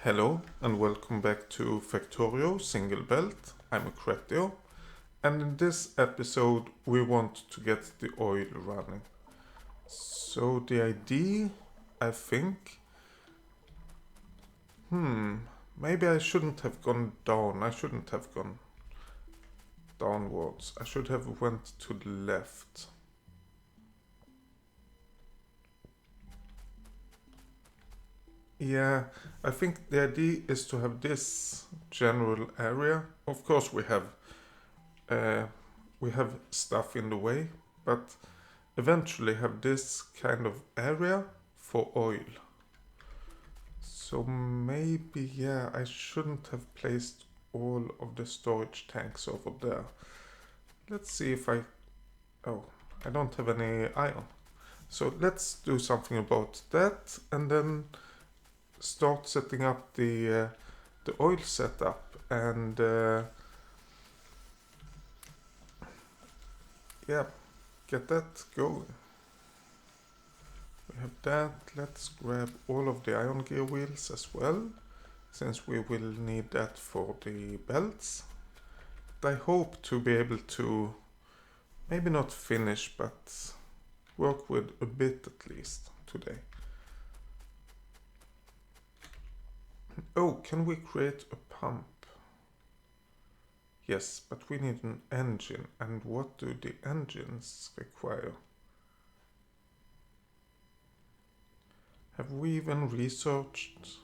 Hello and welcome back to Factorio Single Belt. I'm Factorio, and in this episode we want to get the oil running. So the idea, I think, maybe I shouldn't have gone down. I shouldn't have gone downwards. I should have went to the left. Yeah, I think the idea is to have this general area. Of course, uh, we have stuff in the way, but eventually have this kind of area for oil. So maybe, yeah, I shouldn't have placed all of the storage tanks over there. Let's see if oh, I don't have any iron. So let's do something about that and then start setting up the oil setup and yeah, get that going. We have that. Let's grab all of the iron gear wheels as well, since we will need that for the belts. I hope to be able to maybe not finish, but work with a bit at least today. Oh, can we create a pump? Yes, but we need an engine. And what do the engines require? Have we even researched?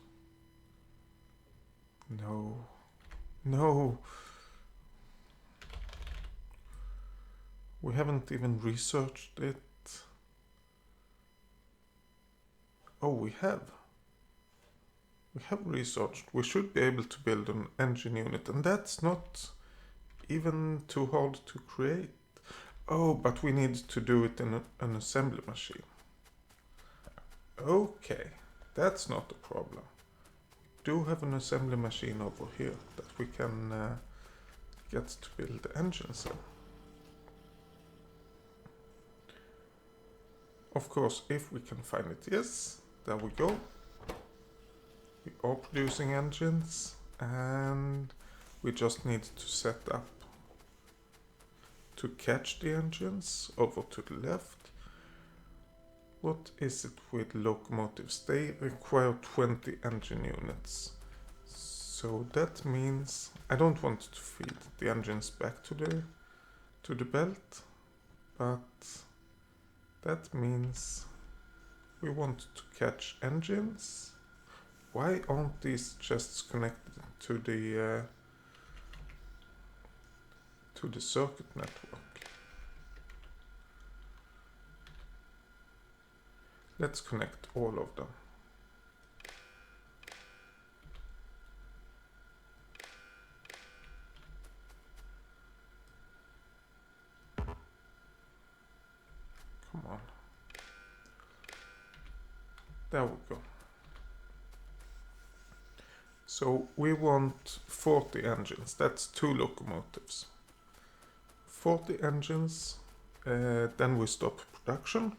No. No. We haven't even researched it. Oh, we have. We have researched. We should be able to build an engine unit, and that's not even too hard to create. Oh, but we need to do it in an assembly machine. Okay, that's not a problem. We do have an assembly machine over here that we can get to build the engines in. Of course, if we can find it, yes, there we go. We are producing engines and we just need to set up to catch the engines over to the left. What is it with locomotives? They require 20 engine units. So that means I don't want to feed the engines back to the belt, but that means we want to catch engines. Why aren't these chests connected to the circuit network? Let's connect all of them. Come on. There we go. So we want 40 engines. That's 2 locomotives. 40 engines. Then we stop production.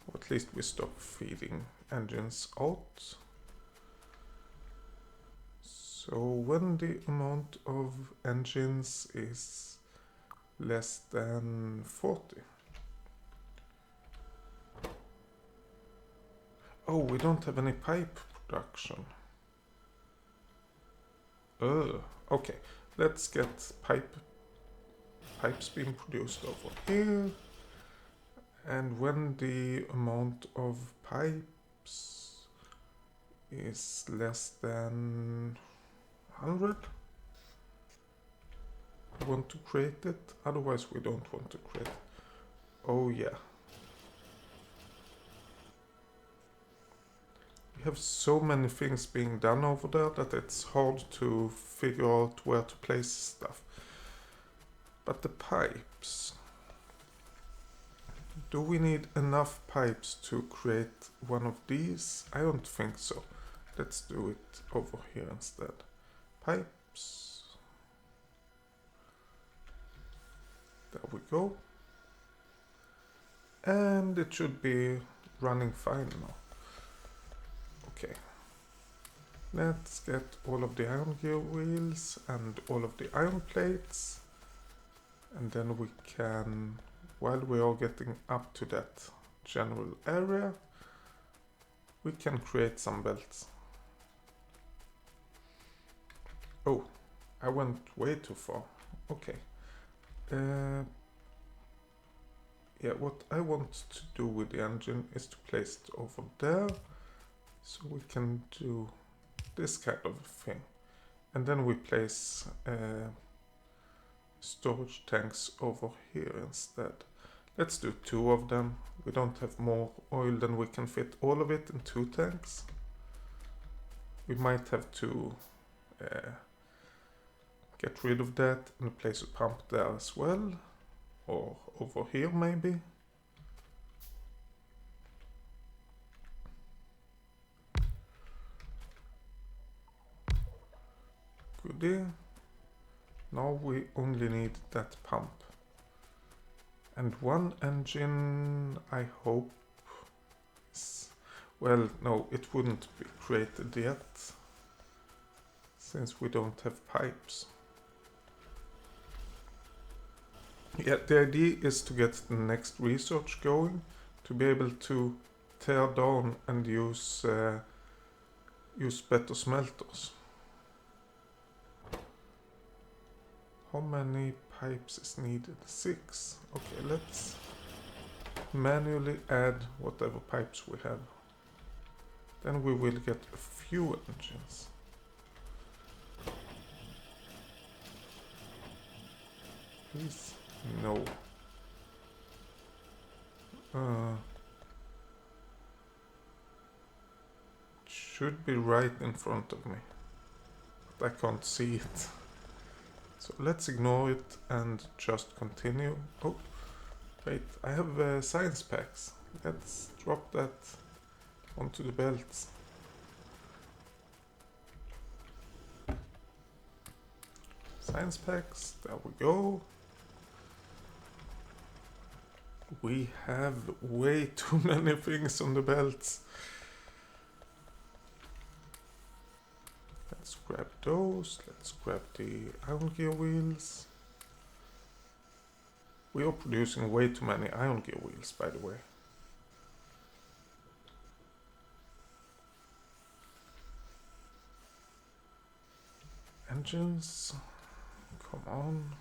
Or at least we stop feeding engines out. So when the amount of engines is less than 40. Oh, we don't have any pipe production. Okay. Let's get pipes being produced over here. And when the amount of pipes is less than 100, we want to create it. Otherwise, we don't want to create it. Oh, yeah. We have so many things being done over there that it's hard to figure out where to place stuff. But the pipes. Do we need enough pipes to create one of these? I don't think so. Let's do it over here instead. Pipes. There we go. And it should be running fine now. Okay. Let's get all of the iron gear wheels and all of the iron plates. And then we can, while we are getting up to that general area, we can create some belts. Oh, I went way too far. Okay. Yeah, what I want to do with the engine is to place it over there. So we can do this kind of thing. And then we place storage tanks over here instead. Let's do 2 of them. We don't have more oil than we can fit all of it in 2 tanks. We might have to get rid of that and place a pump there as well. Or over here maybe. Goodie. Now we only need that pump. And 1 engine, I hope, is, well, no, it wouldn't be created yet, since we don't have pipes. Yeah, the idea is to get the next research going, to be able to tear down and use better smelters. How many pipes is needed? 6. Okay, let's manually add whatever pipes we have. Then we will get a few engines. Please, no. It should be right in front of me, but I can't see it. So let's ignore it and just continue. Oh, wait, I have science packs. Let's drop that onto the belts. Science packs, there we go. We have way too many things on the belts. Let's grab those. Let's grab the iron gear wheels. We are producing way too many iron gear wheels, by the way. Engines. Come on.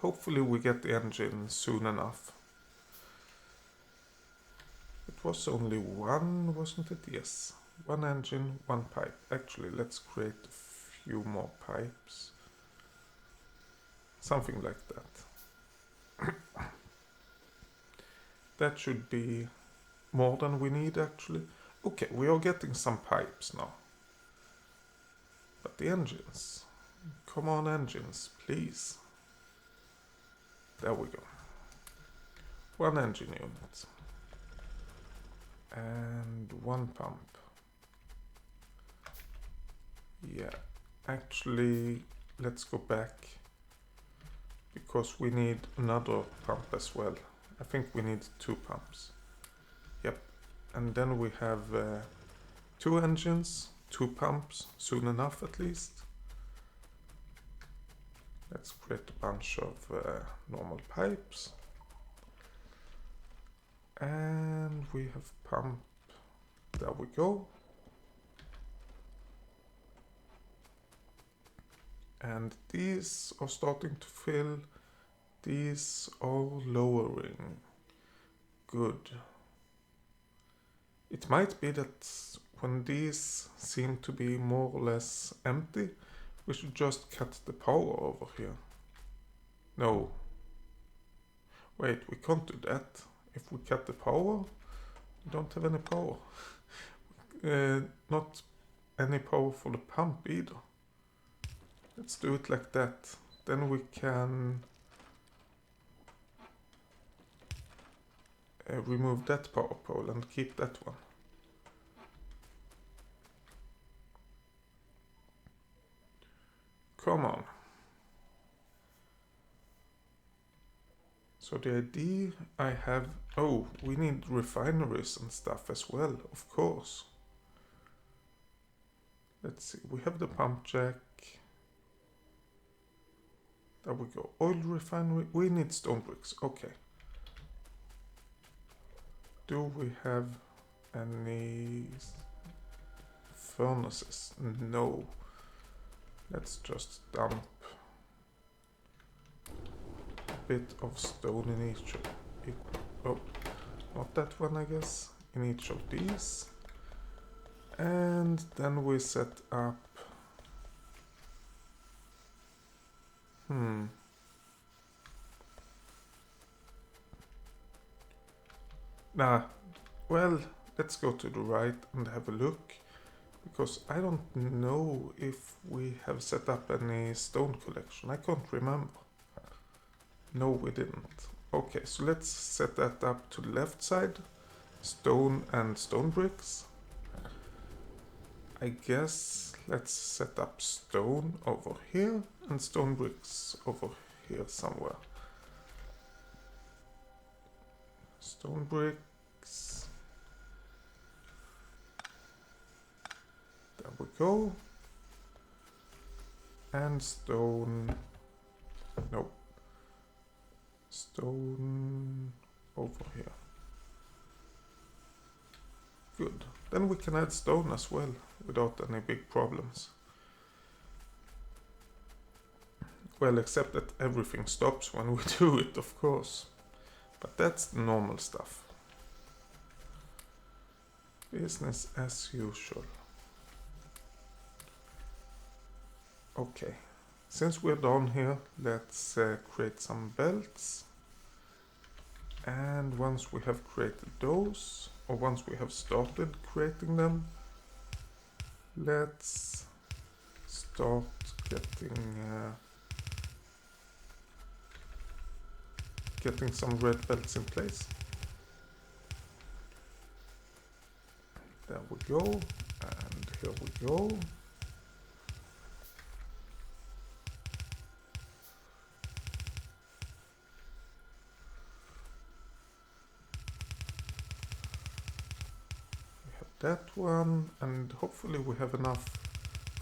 Hopefully we get the engine soon enough. It was only 1, wasn't it? Yes. 1 engine, 1 pipe. Actually, let's create a few more pipes. Something like that. That should be more than we need, actually. Okay, we are getting some pipes now. But the engines. Come on, engines, please. There we go. 1 engine unit. And 1 pump. Yeah, actually, let's go back. Because we need another pump as well. I think we need 2 pumps. Yep. And then we have 2 engines, 2 pumps, soon enough at least. Let's create a bunch of normal pipes. And we have pump. There we go. And these are starting to fill. These are lowering. Good. It might be that when these seem to be more or less empty, we should just cut the power over here. No. Wait, we can't do that. If we cut the power, we don't have any power. Not any power for the pump either. Let's do it like that. Then we can remove that power pole and keep that one. Come on. So the idea I have... Oh, we need refineries and stuff as well, of course. Let's see, we have the pump jack. There we go. Oil refinery. We need stone bricks. Okay. Do we have any furnaces? No. Let's just dump a bit of stone in each of it. Oh, not that one, I guess. In each of these. And then we set up. Well, let's go to the right and have a look. Because I don't know if we have set up any stone collection. I can't remember. No, we didn't. Okay, so let's set that up to the left side. Stone and stone bricks. I guess let's set up stone over here and stone bricks over here somewhere. Stone bricks. There we go. And stone. No. Stone over here. Good. Then we can add stone as well without any big problems. Well, except that everything stops when we do it, of course. But that's the normal stuff. Business as usual. Okay. Since we're down here, let's create some belts. And once we have created those, or once we have started creating them, let's start getting some red belts in place. There we go, and here we go. That one, and hopefully we have enough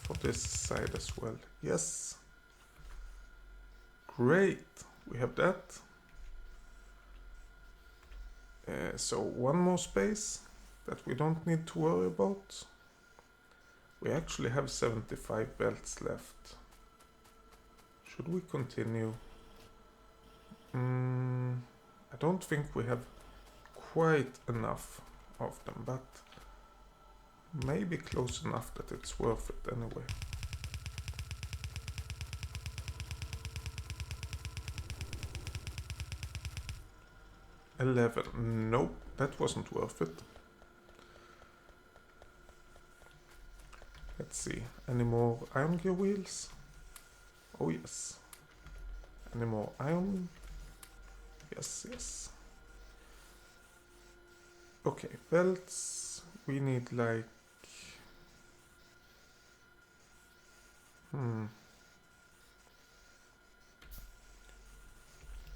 for this side as well. Yes. Great, we have that. So one more space that we don't need to worry about. We actually have 75 belts left. Should we continue? I don't think we have quite enough of them, but maybe close enough that it's worth it anyway. $11. Nope, that wasn't worth it. Let's see. Any more iron gear wheels? Oh yes. Any more iron? Yes, yes. Okay, belts. We need like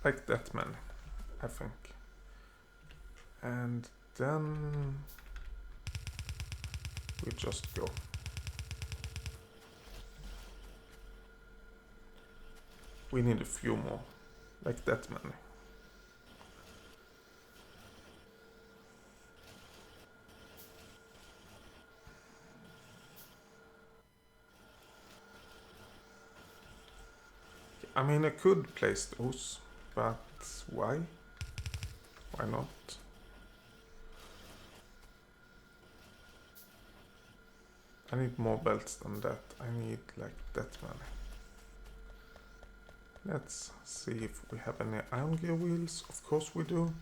like that many, I think. And then we just go. We need a few more, like that many. I mean, I could place those, but why? Why not? I need more belts than that. I need like that many. Let's see if we have any iron gear wheels. Of course we do.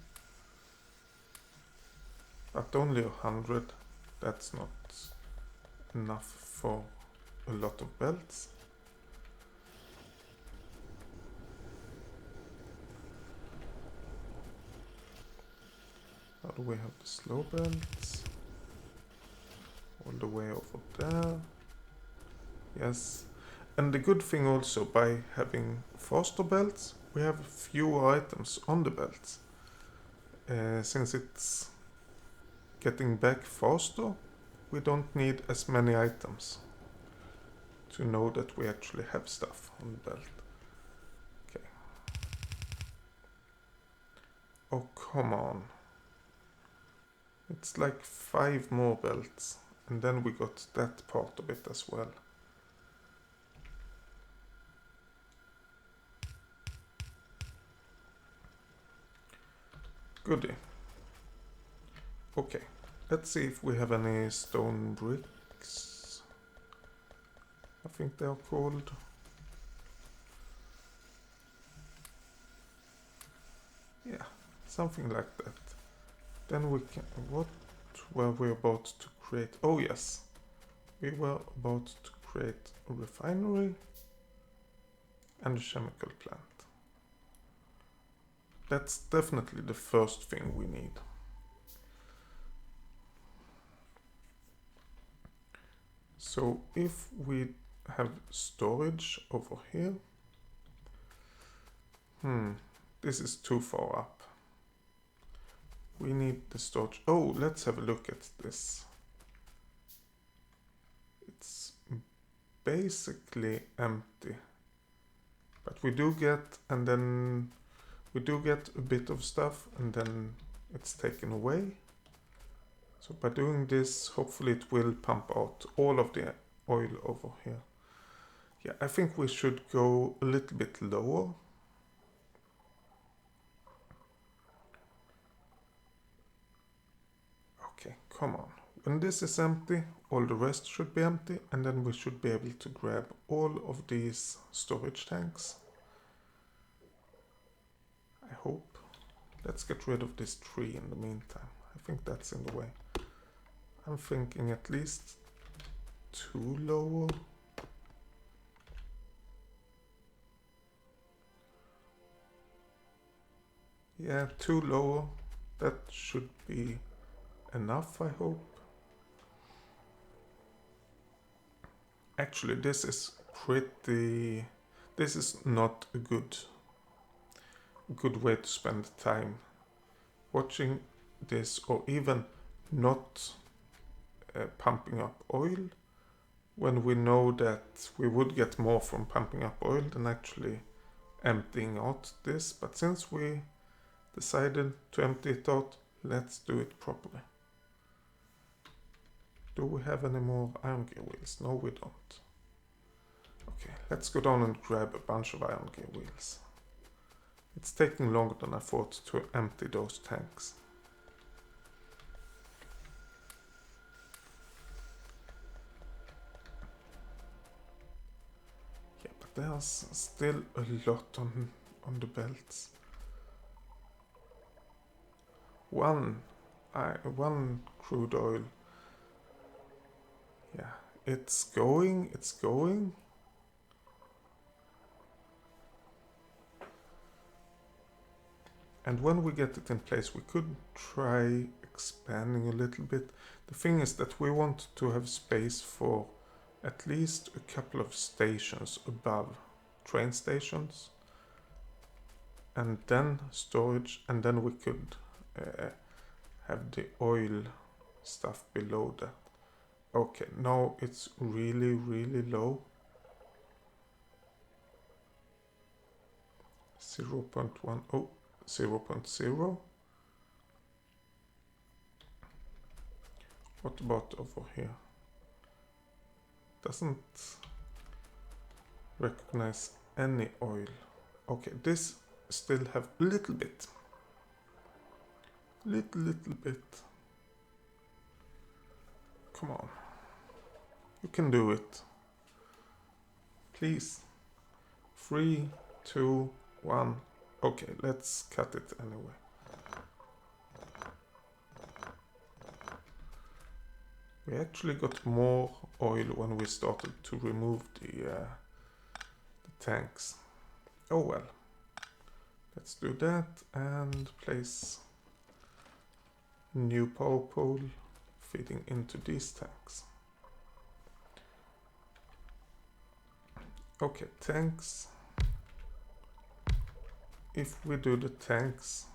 But only 100. That's not enough for a lot of belts. How do we have the slow belts? All the way over there. Yes. And the good thing also, by having faster belts, we have fewer items on the belts. Since it's getting back faster, we don't need as many items. to know that we actually have stuff on the belt. Okay. Oh, come on. It's like 5 more belts, and then we got that part of it as well. Goodie. Okay, let's see if we have any stone bricks. I think they are called. Yeah, something like that. Then we can... What were we about to create? Oh yes, we were about to create a refinery and a chemical plant. That's definitely the first thing we need. So if we have storage over here, this is too far up. We need the storage. Oh, let's have a look at this. It's basically empty, but we do get, and then we do get a bit of stuff, and then it's taken away. So by doing this, hopefully it will pump out all of the oil over here. Yeah, I think we should go a little bit lower. Okay, come on. When this is empty, all the rest should be empty, and then we should be able to grab all of these storage tanks. I hope. Let's get rid of this tree in the meantime. I think that's in the way. I'm thinking at least 2 lower. Yeah, 2 lower. That should be enough, I hope. Actually, this is pretty... This is not a good way to spend time. Watching this, or even not pumping up oil, when we know that we would get more from pumping up oil than actually emptying out this. But since we decided to empty it out, let's do it properly. Do we have any more iron gear wheels? No, we don't. Okay, let's go down and grab a bunch of iron gear wheels. It's taking longer than I thought to empty those tanks. Yeah, but there's still a lot on the belts. One crude oil. Yeah, it's going. And when we get it in place, we could try expanding a little bit. The thing is that we want to have space for at least a couple of stations above, train stations, and then storage, and then we could have the oil stuff below that. Okay, now it's really, really low. 0.1, oh, 0.0. What about over here? Doesn't recognize any oil. Okay, this still have a little bit. Little bit. Come on. You can do it. Please. 3, 2, 1. Okay, let's cut it anyway. We actually got more oil when we started to remove the tanks. Oh well. Let's do that and place new power pole feeding into these tanks. Okay, tanks. If we do the tanks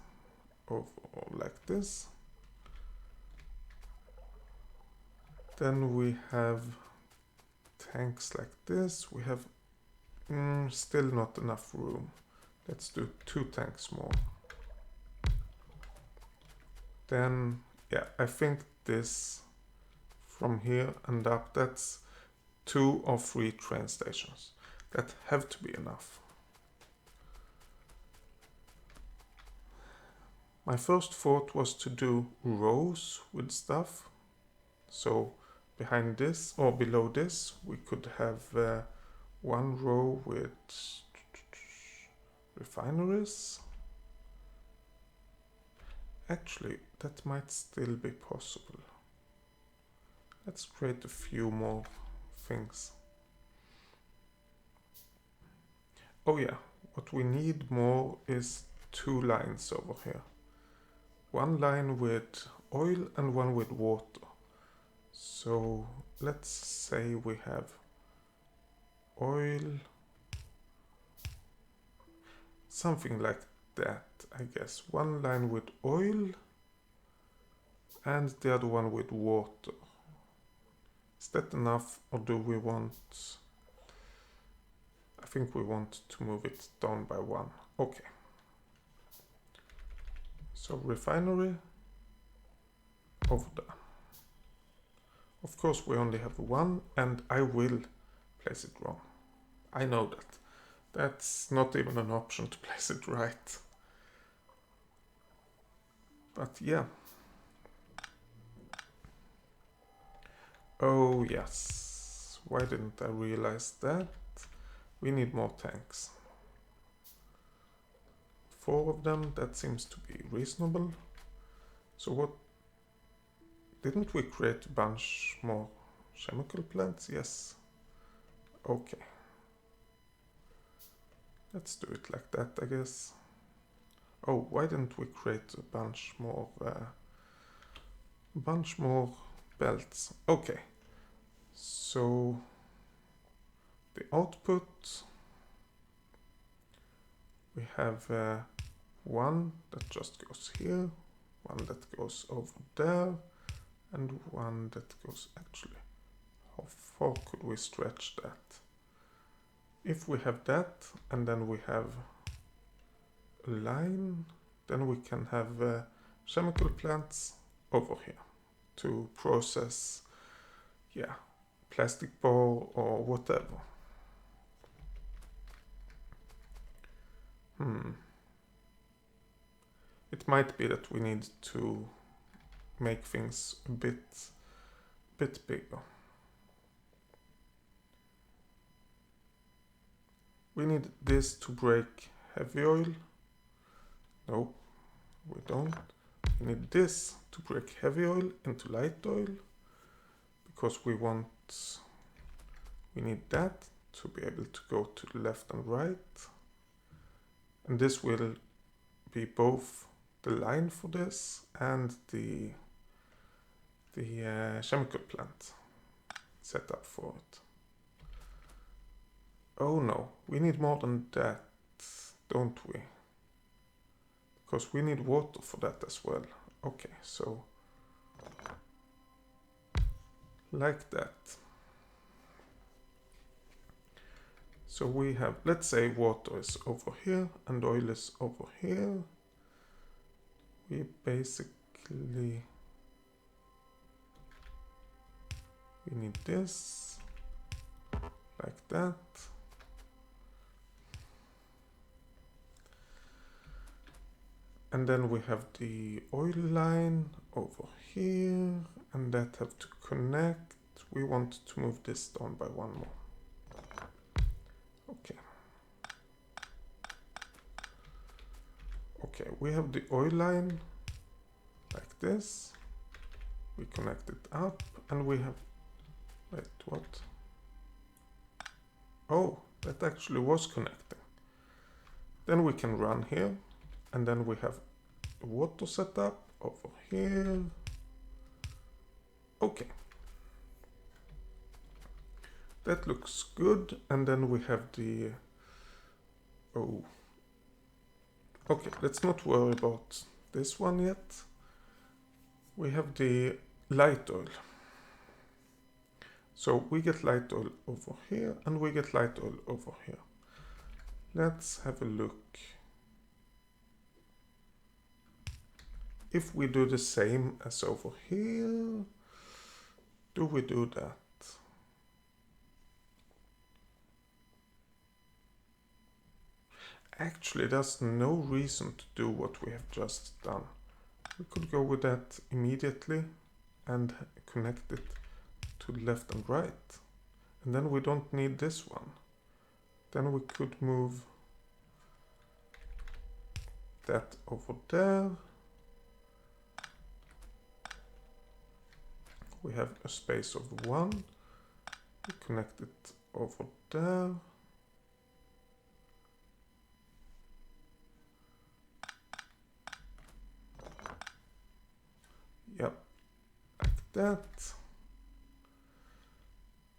overall like this, then we have tanks like this. We have still not enough room. Let's do 2 tanks more. Then, yeah, I think this from here and up, that's 2 or 3 train stations. That have to be enough. My first thought was to do rows with stuff. So behind this or below this, we could have 1 row with refineries. Actually, that might still be possible. Let's create a few more things. Oh yeah, what we need more is 2 lines over here. 1 line with oil and 1 with water. So let's say we have oil, something like that, I guess. 1 line with oil and the other one with water. Is that enough, or do we want... I think we want to move it down by 1. Okay. So refinery over there. Of course we only have 1 and I will place it wrong. I know that. That's not even an option to place it right. But yeah. Oh yes. Why didn't I realize that? We need more tanks. 4 of them, that seems to be reasonable. So what? Didn't we create a bunch more chemical plants? Yes. Okay. Let's do it like that, I guess. Oh, why didn't we create a bunch more belts? Okay. So the output, we have 1 that just goes here, 1 that goes over there, and 1 that goes... Actually, how far could we stretch that? If we have that, and then we have a line, then we can have chemical plants over here to process, yeah, plastic bar or whatever. It might be that we need to make things a bit bigger. We need this to break heavy oil. No, we don't. We need this to break heavy oil into light oil, because we need that to be able to go to the left and right. And this will be both the line for this and the chemical plant set up for it. Oh no, we need more than that, don't we? Because we need water for that as well. Okay, so like that. So we have, let's say water is over here and oil is over here. We basically, we need this, like that. And then we have the oil line over here, and that have to connect. We want to move this down by 1 more. Okay. Okay, we have the oil line like this. We connect it up, and we have... Wait, what? Oh, that actually was connecting. Then we can run here, and then we have a water setup over here. Okay. That looks good, and then we have the... Oh. Okay, let's not worry about this one yet. We have the light oil. So we get light oil over here and we get light oil over here. Let's have a look. If we do the same as over here, do we do that? Actually, there's no reason to do what we have just done. We could go with that immediately and connect it to left and right. And then we don't need this one. Then we could move that over there. We have a space of 1. We connect it over there. Yep, like that.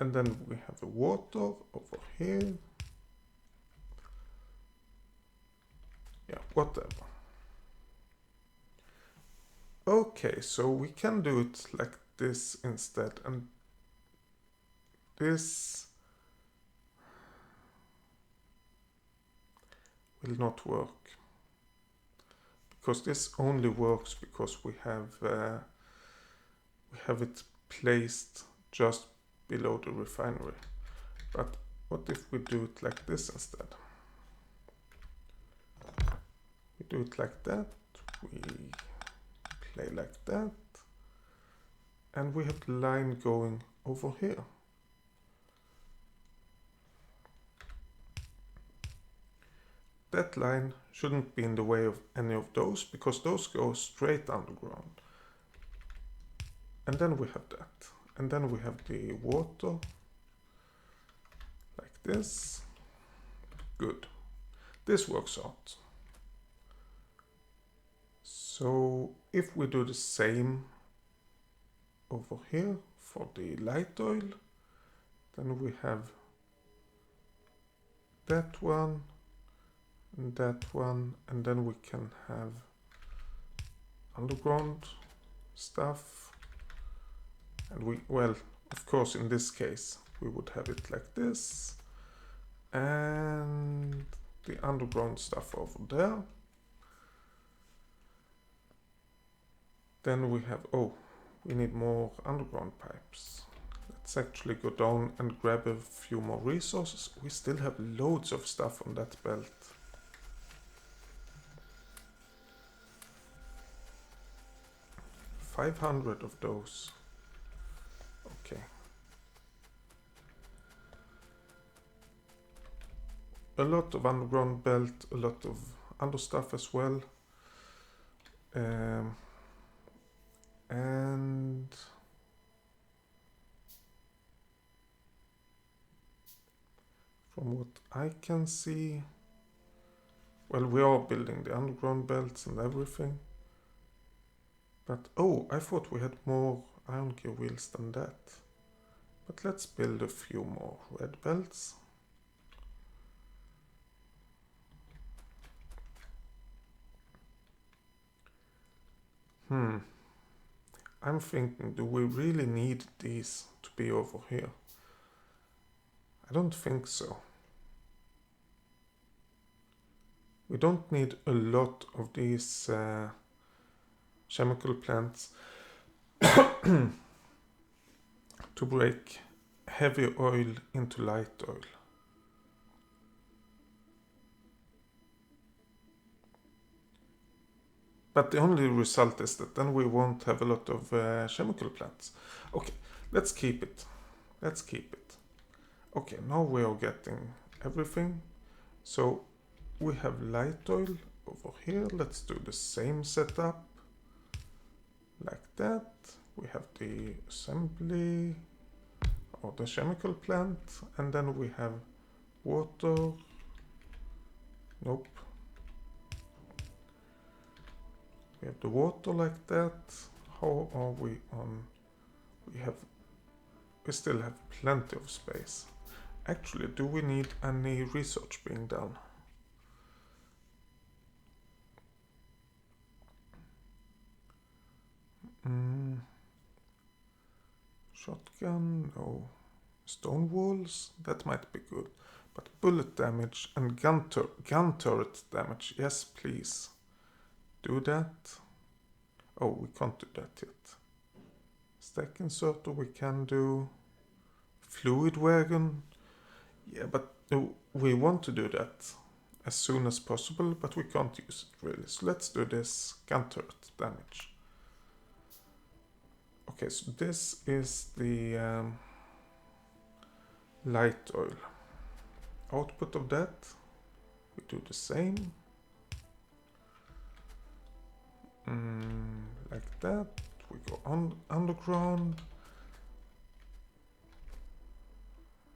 And then we have the water over here. Yeah, whatever. Okay, so we can do it like this instead, and this will not work. Because this only works because we have it placed just below the refinery. But what if we do it like this instead? We do it like that, we play like that, and we have the line going over here. That line shouldn't be in the way of any of those, because those go straight underground. And then we have that. And then we have the water, like this. Good. This works out. So if we do the same over here for the light oil, then we have that one, and that one, and then we can have underground stuff. And we, well, of course, in this case, we would have it like this, and the underground stuff over there. Then we have, oh, we need more underground pipes. Let's actually go down and grab a few more resources. We still have loads of stuff on that belt. $500 of those. Okay. A lot of underground belt, a lot of other stuff as well. And from what I can see, well, we are building the underground belts and everything. But, oh, I thought we had more iron gear wheels than that. But let's build a few more red belts. I'm thinking, do we really need these to be over here? I don't think so. We don't need a lot of these chemical plants to break heavy oil into light oil. But the only result is that then we won't have a lot of chemical plants. Okay, let's keep it. Let's keep it. Okay, now we are getting everything. So we have light oil over here. Let's do the same setup. Like that. We have the assembly or the chemical plant. And then we have water. Nope. We have the water like that. How are we on? We still have plenty of space. Actually, do we need any research being done? Shotgun? No. Stone walls, that might be good. But bullet damage and gun turret damage, yes please. Do that. Oh, we can't do that yet. Stack inserter we can do. Fluid wagon. Yeah, but we want to do that as soon as possible, but we can't use it really. So let's do this gun turret damage. Okay, so this is the light oil. Output of that, we do the same. Like that. We go on underground.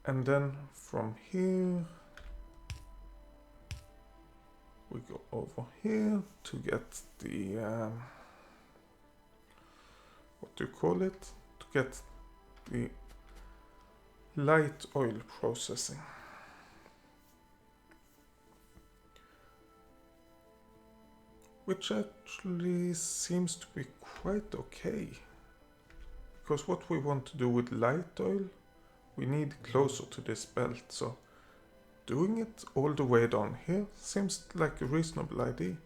And then from here, we go over here to get the, what do you call it? To get the light oil processing. Which actually seems to be quite okay. Because what we want to do with light oil, we need closer to this belt. So doing it all the way down here seems like a reasonable idea.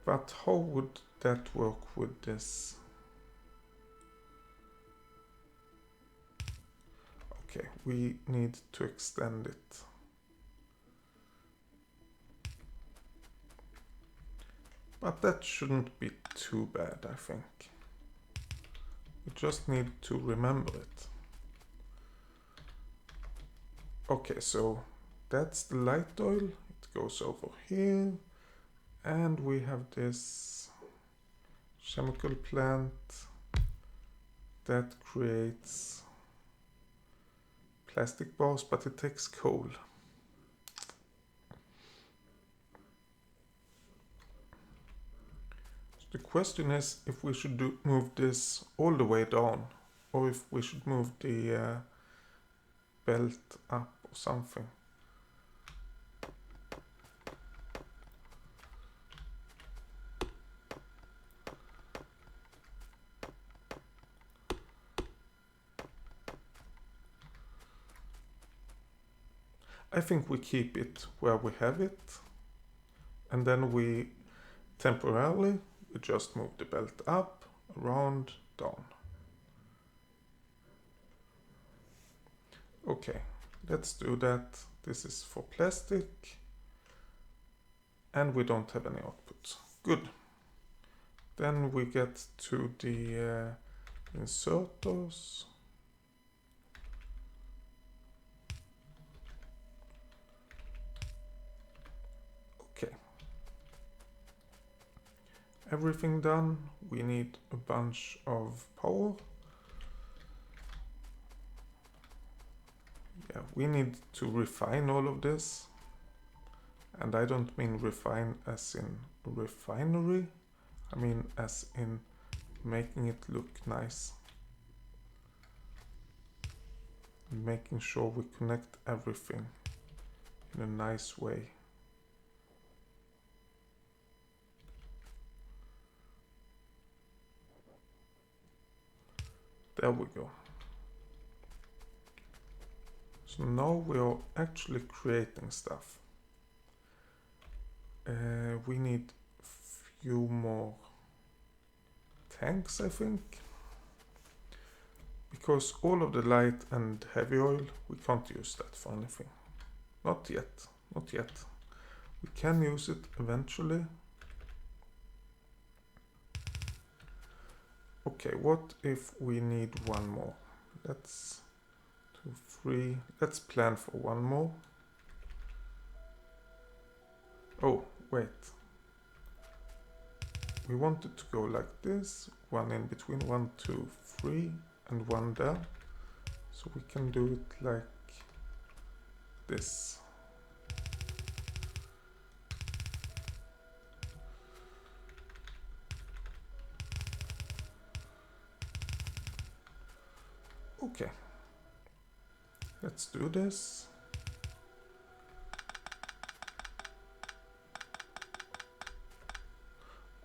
But how would that work with this? Okay, we need to extend it. But that shouldn't be too bad, I think. We just need to remember it. Okay, so that's the light oil. It goes over here. And we have this chemical plant that creates plastic bars, but it takes coal. The question is if we should move this all the way down, or if we should move the belt up or something. I think we keep it where we have it, and then we temporarily we just move the belt up, around, down. Okay, let's do that. This is for plastic. And we don't have any output. Good. Then we get to the inserters. Okay. Everything done. We need a bunch of power. Yeah, we need to refine all of this. And I don't mean refine as in refinery. I mean as in making it look nice. Making sure we connect everything in a nice way. There we go. So now we are actually creating stuff. We need few more tanks, I think. Because all of the light and heavy oil, we can't use that for anything. Not yet, not yet. We can use it eventually. Okay, what if we need one more? Let's 2, 3. Let's plan for one more. Oh, wait. We want it to go like this. One in between, 1, 2, 3, and one there. So we can do it like this. Okay. Let's do this.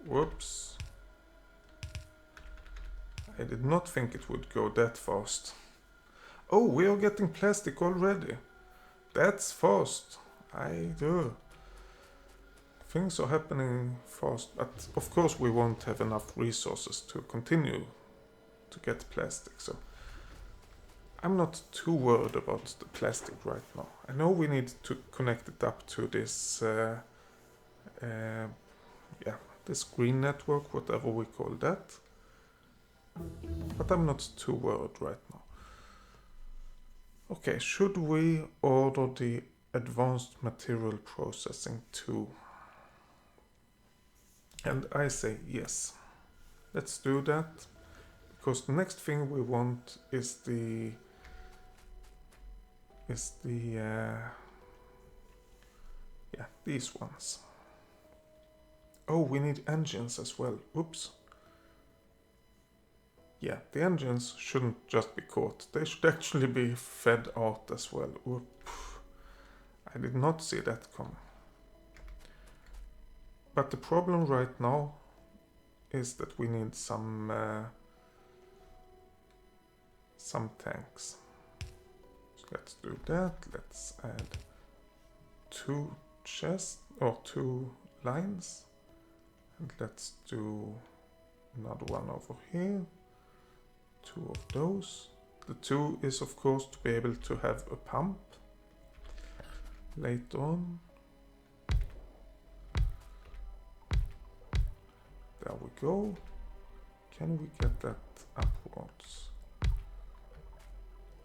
Whoops. I did not think it would go that fast. Oh, we are getting plastic already. That's fast. I do. Things are happening fast, but of course we won't have enough resources to continue to get plastic, so I'm not too worried about the plastic right now. I know we need to connect it up to this, this green network, whatever we call that, but I'm not too worried right now. Okay, should we order the advanced material processing too? And I say yes. Let's do that, because the next thing we want is these ones. Oh, we need engines as well. Oops. Yeah, the engines shouldn't just be caught. They should actually be fed out as well. Oop. I did not see that coming. But the problem right now is that we need some tanks. So let's do that. Let's add 2 chests or 2 lines. And let's do another one over here. 2 of those. The 2 is of course to be able to have a pump later on. There we go. Can we get that upwards?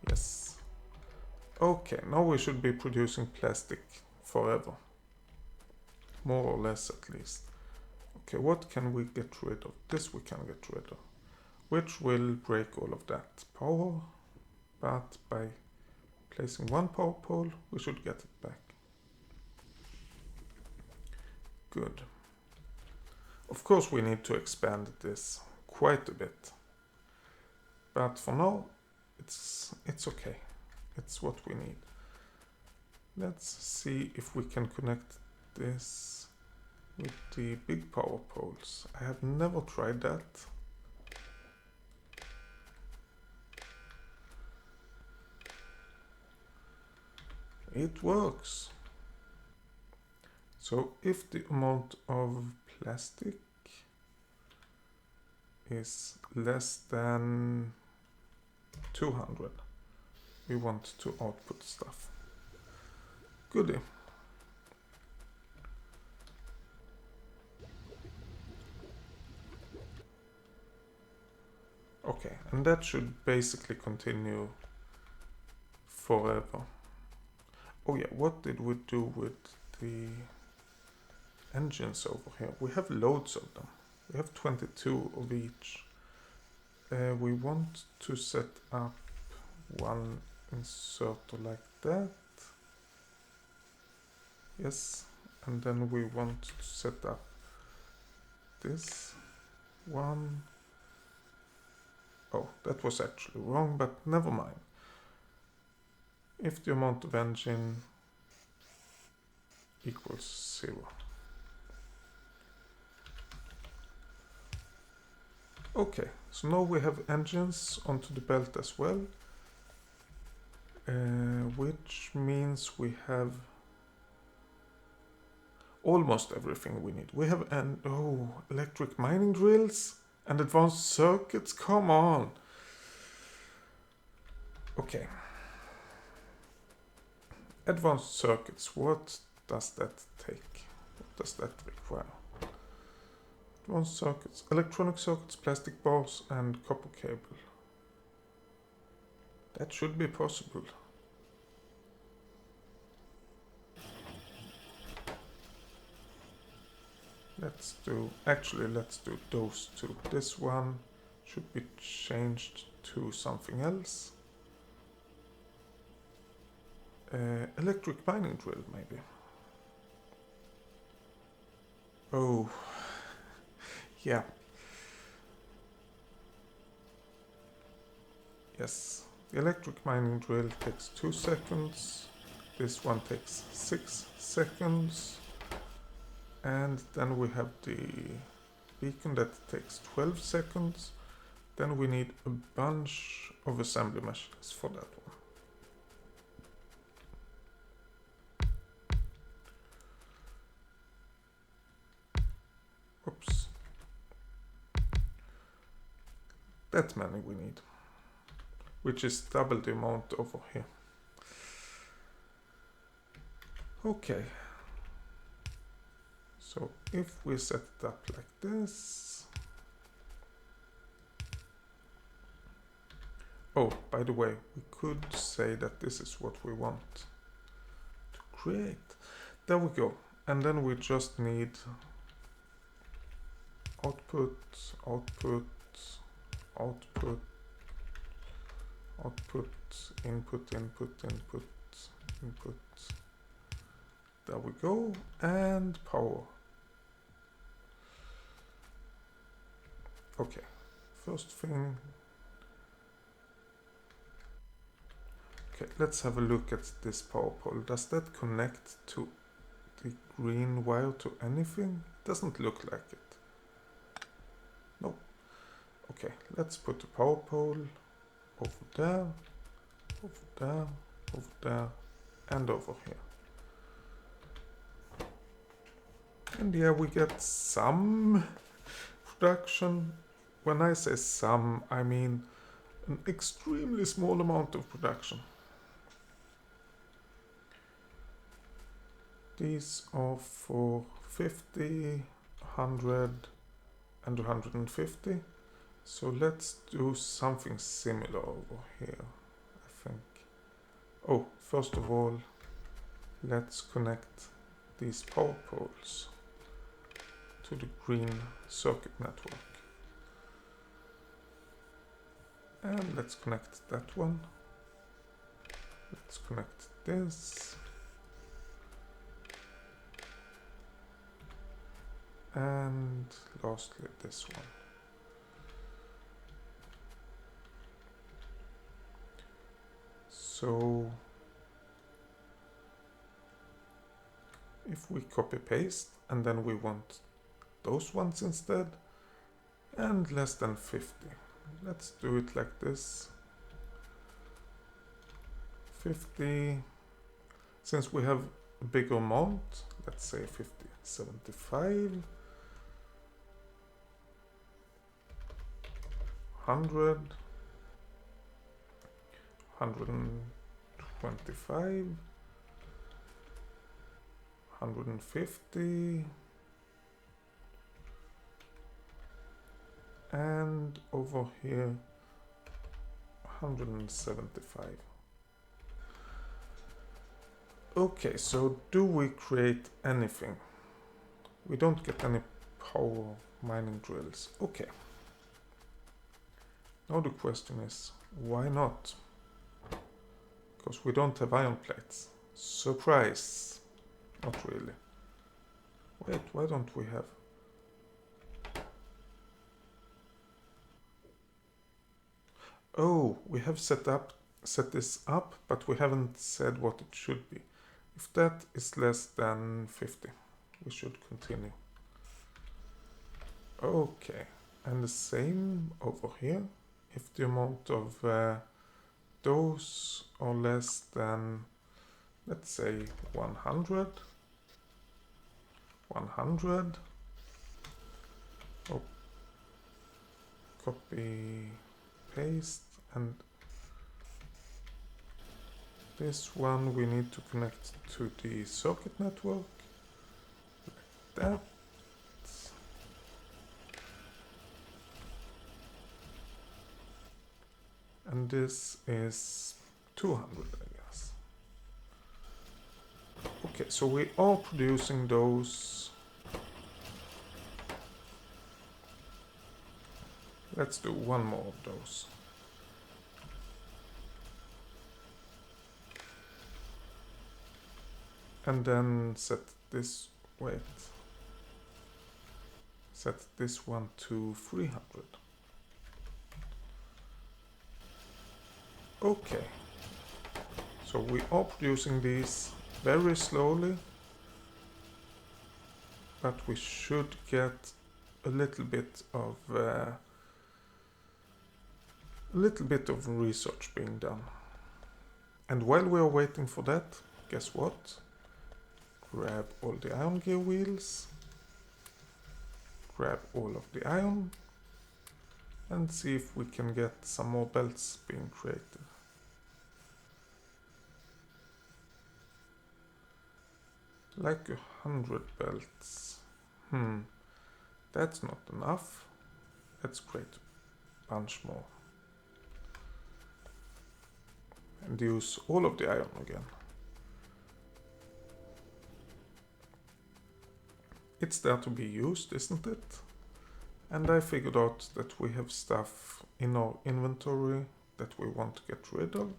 Yes. Okay, now we should be producing plastic forever. More or less at least. Okay, what can we get rid of? This we can get rid of. Which will break all of that power. But by placing 1 power pole, we should get it back. Good. Of course we need to expand this quite a bit. But for now, it's okay. It's what we need. Let's see if we can connect this with the big power poles. I have never tried that. It works. So if the amount of plastic is less than 200, we want to output stuff. Goodie. Okay, and that should basically continue forever. Oh yeah, what did we do with the engines over here? We have loads of them. We have 22 of each. We want to set up one inserter like that. Yes, and then we want to set up this one. Oh, that was actually wrong, but never mind. If the amount of engine equals 0. Okay, so now we have engines onto the belt as well, which means we have almost everything we need. We have electric mining drills and advanced circuits. Come on. Okay. Advanced circuits. What does that take? What does that require? Advanced circuits. Electronic circuits, plastic bars, and copper cable. That should be possible. Let's do those 2. This one should be changed to something else. Electric mining drill, maybe. Oh, yeah. Yes, the electric mining drill takes 2 seconds. This one takes 6 seconds. And then we have the beacon that takes 12 seconds. Then we need a bunch of assembly machines for that one. that many we need, which is double the amount over here. Okay, so if we set it up like this. Oh, by the way, we could say that this is what we want to create. There we go. And then we just need output, output, output, output, input, input, input, input. There we go. And power. Okay, first thing. Okay, let's have a look at this power pole. Does that connect to the green wire to anything? It doesn't look like it. Nope. Okay, let's put the power pole over there, over there, over there, and over here. And here we get some production. When I say some, I mean an extremely small amount of production. These are for 50, 100, and 150. So let's do something similar over here, I think. Oh, first of all, let's connect these power poles to the green circuit network. And let's connect that one. Let's connect this. And lastly, this one. So if we copy paste and then we want those ones instead and less than 50. Let's do it like this. 50. Since we have a bigger amount, let's say 50, 75. 100, 125, 150, and over here 175. Okay, so do we create anything? We don't get any power mining drills. Okay. Now the question is, why not? Because we don't have iron plates. Surprise! Not really. Wait, why don't we have? Oh, we have set this up, but we haven't said what it should be. If that is less than 50, we should continue. Okay, and the same over here. If the amount of those are less than, let's say 100, 100, oh, copy, paste, and this one we need to connect to the circuit network, like that. And this is 200, I guess. Okay, so we are producing those. Let's do one more of those. And then set this, wait. Set this one to 300. Okay, so we are producing these very slowly, but we should get a little bit of research being done. And while we are waiting for that, guess what? Grab all the iron gear wheels, grab all of the iron, and see if we can get some more belts being created. Like 100 belts. That's not enough. Let's create a bunch more. And use all of the iron again. It's there to be used, isn't it? And I figured out that we have stuff in our inventory that we want to get rid of.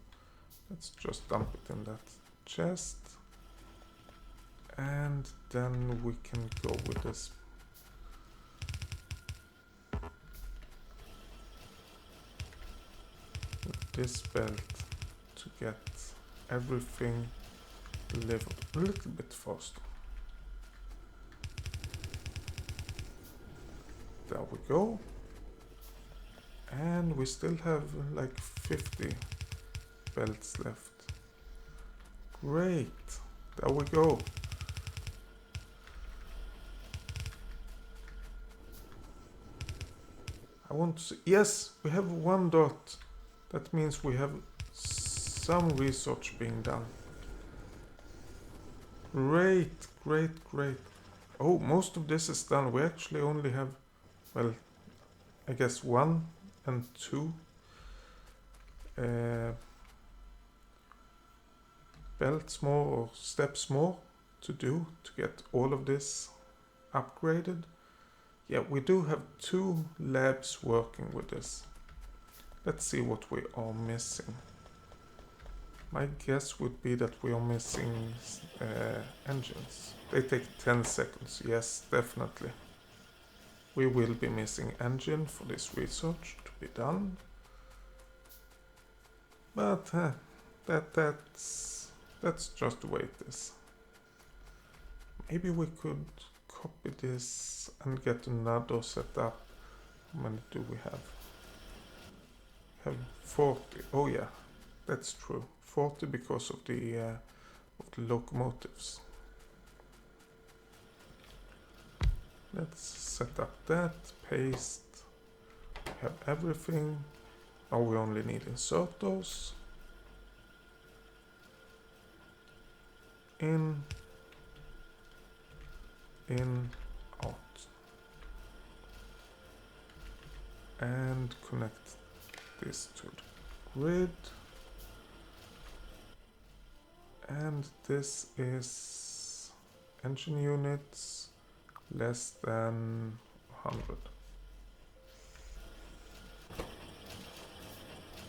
Let's just dump it in that chest. And then we can go with this. With this belt to get everything delivered a little bit faster. There we go. And we still have like 50 belts left. Great. There we go. I want to see. Yes, we have 1 dot. That means we have some research being done. Great, great, great. Oh, most of this is done. We actually only have, well, I guess 1 and 2 belts more or steps more to do to get all of this upgraded. Yeah, we do have 2 labs working with this. Let's see what we are missing. My guess would be that we are missing engines. They take 10 seconds. Yes, definitely. We will be missing engine for this research to be done. But that's just the way it is. Maybe we could copy this and get another setup. How many do we have? We have 40. Oh yeah, that's true. 40 because of the locomotives. Let's set up that, paste. We have everything. Now we only need inserters. In, out. And connect this to the grid. And this is engine units less than 100.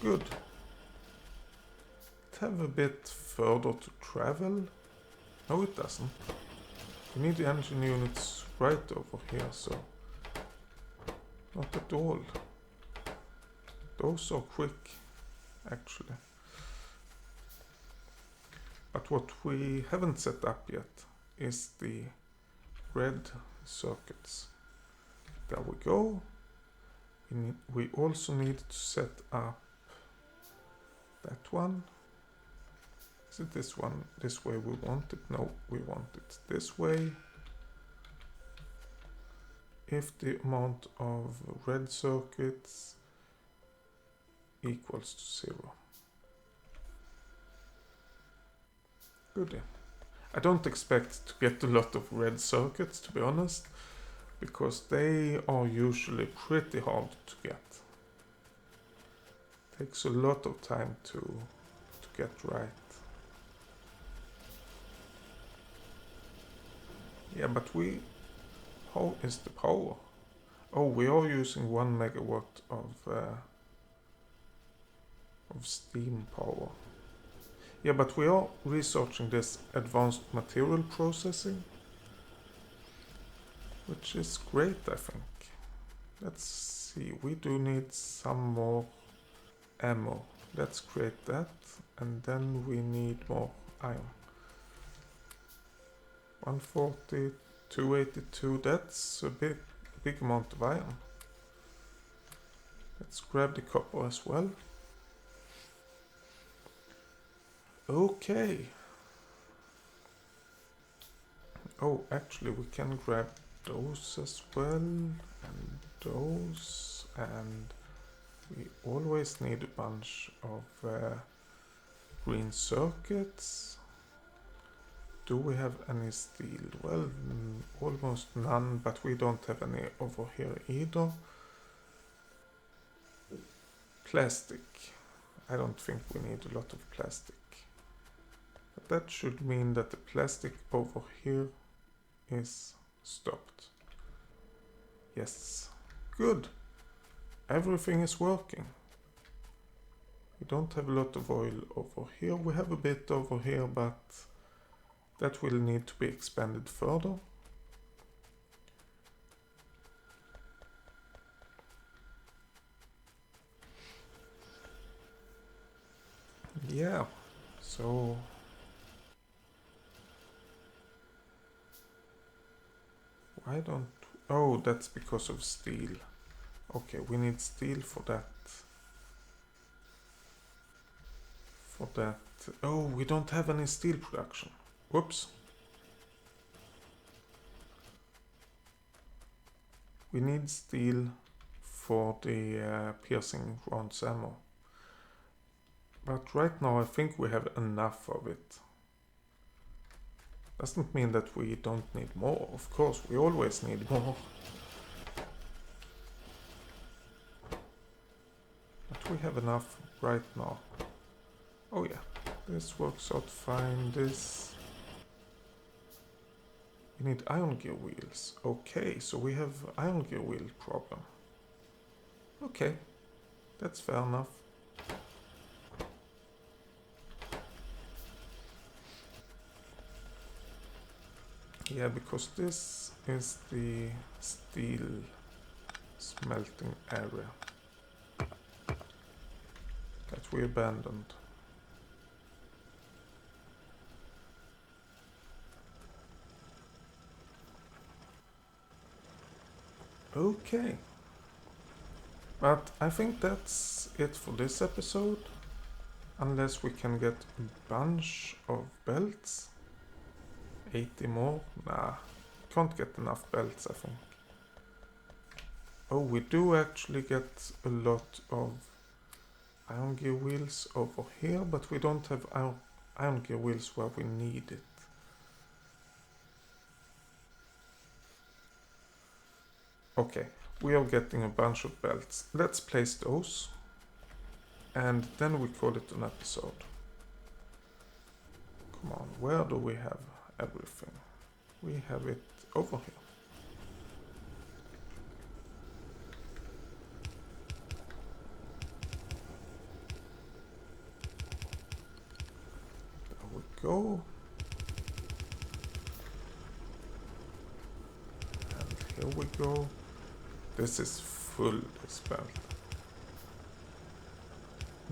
Good. It have a bit further to travel. No, it doesn't. We need the engine units right over here, so not at all. Those are quick, actually. But what we haven't set up yet is the red circuits. There we go. We also need to set up that one. Is it this one? This way we want it? No, we want it this way. If the amount of red circuits equals to 0. Good. I don't expect to get a lot of red circuits, to be honest, because they are usually pretty hard to get. Takes a lot of time to get right. Yeah, but how is the power? Oh, we are using 1 megawatt of steam power. Yeah, but we are researching this advanced material processing, which is great, I think. Let's see, we do need some more ammo. Let's create that, and then we need more iron. 140, 282, that's a big amount of iron. Let's grab the copper as well. Okay. Oh, actually we can grab those as well, and those, and We always need a bunch of green circuits. Do we have any steel? Well, almost none, but we don't have any over here either. Plastic. I don't think we need a lot of plastic. But that should mean that the plastic over here is stopped. Yes. Good. Everything is working. We don't have a lot of oil over here. We have a bit over here, but that will need to be expanded further. Yeah, so why don't... Oh, that's because of steel. Okay, we need steel for that. For that... Oh, we don't have any steel production. Whoops. We need steel for the piercing rounds ammo. But right now I think we have enough of it. Doesn't mean that we don't need more. Of course, we always need more. But we have enough right now. Oh yeah, this works out fine. This... We need iron gear wheels. Okay, so we have iron gear wheel problem. Okay, that's fair enough. Yeah, because this is the steel smelting area that we abandoned. Okay. But I think that's it for this episode. Unless we can get a bunch of belts. 80 more? Nah, can't get enough belts, I think. Oh, we do actually get a lot of iron gear wheels over here, but we don't have iron gear wheels where we need it. Okay, we are getting a bunch of belts. Let's place those. And then we call it an episode. Come on, where do we have everything? We have it over here. There we go. And here we go. This is full, this belt.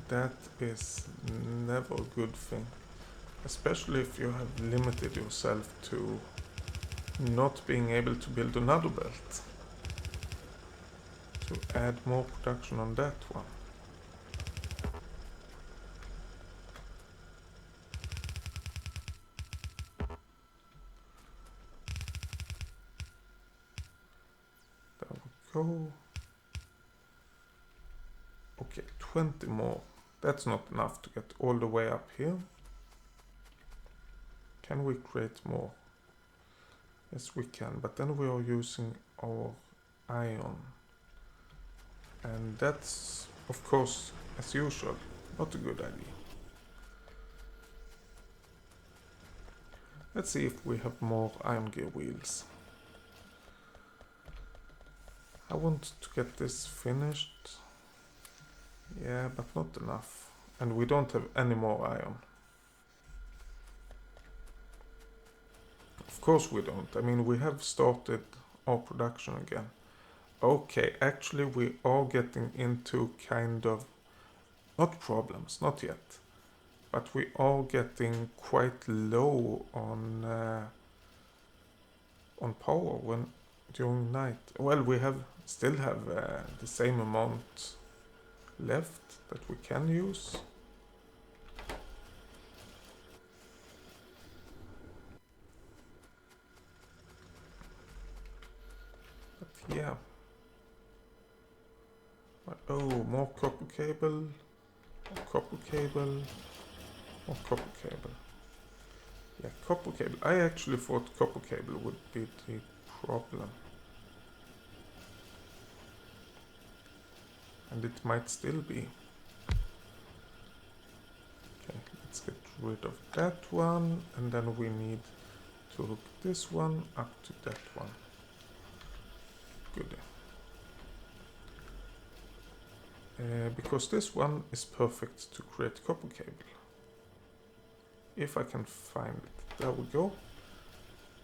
That is never a good thing. Especially if you have limited yourself to not being able to build another belt. To add more production on that one. There we go. Okay, 20 more. That's not enough to get all the way up here. Can we create more? Yes, we can, but then we are using our iron. And that's, of course, as usual, not a good idea. Let's see if we have more iron gear wheels. I want to get this finished. Yeah, but not enough. And we don't have any more iron. Of course we don't. I mean, we have started our production again. Okay, actually we are getting into kind of, not problems, not yet. But we are getting quite low on power when during night. Well, we still have the same amount left that we can use. But yeah. But, Oh, more copper cable. More copper cable. More copper cable. Yeah, copper cable. I actually thought copper cable would be the problem. And it might still be. Okay, let's get rid of that one. And then we need to hook this one up to that one. Good. Because this one is perfect to create copper cable. If I can find it. There we go.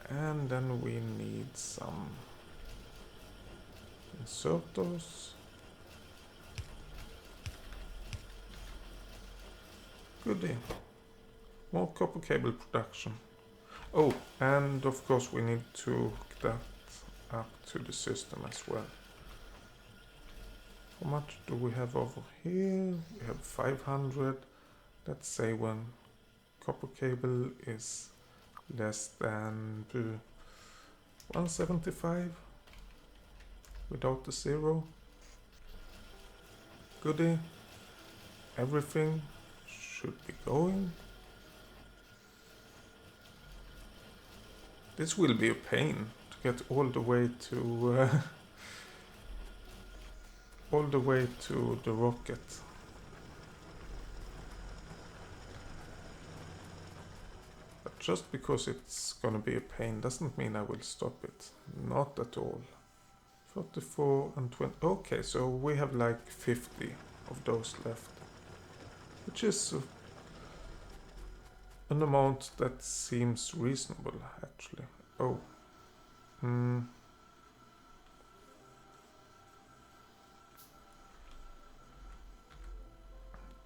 And then we need some inserters. Goodie. More copper cable production. Oh, and of course we need to hook that up to the system as well. How much do we have over here? We have 500. Let's say when copper cable is less than 175 without the zero. Goodie. Everything should be going. This will be a pain to get all the way to all the way to the rocket. But just because it's gonna be a pain doesn't mean I will stop it. Not at all. 44 and 20. Okay, so we have like 50 of those left. Which is an amount that seems reasonable, actually. Oh.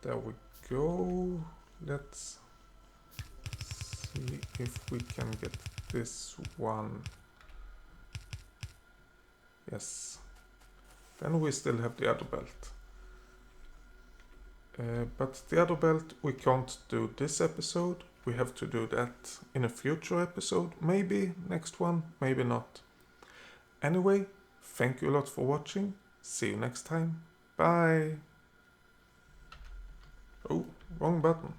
There we go. Let's see if we can get this one. Yes. Then we still have the other belt. But the other belt we can't do this episode. We have to do that in a future episode. Maybe next one, maybe not. Anyway, thank you a lot for watching. See you next time. Bye. Oh, wrong button.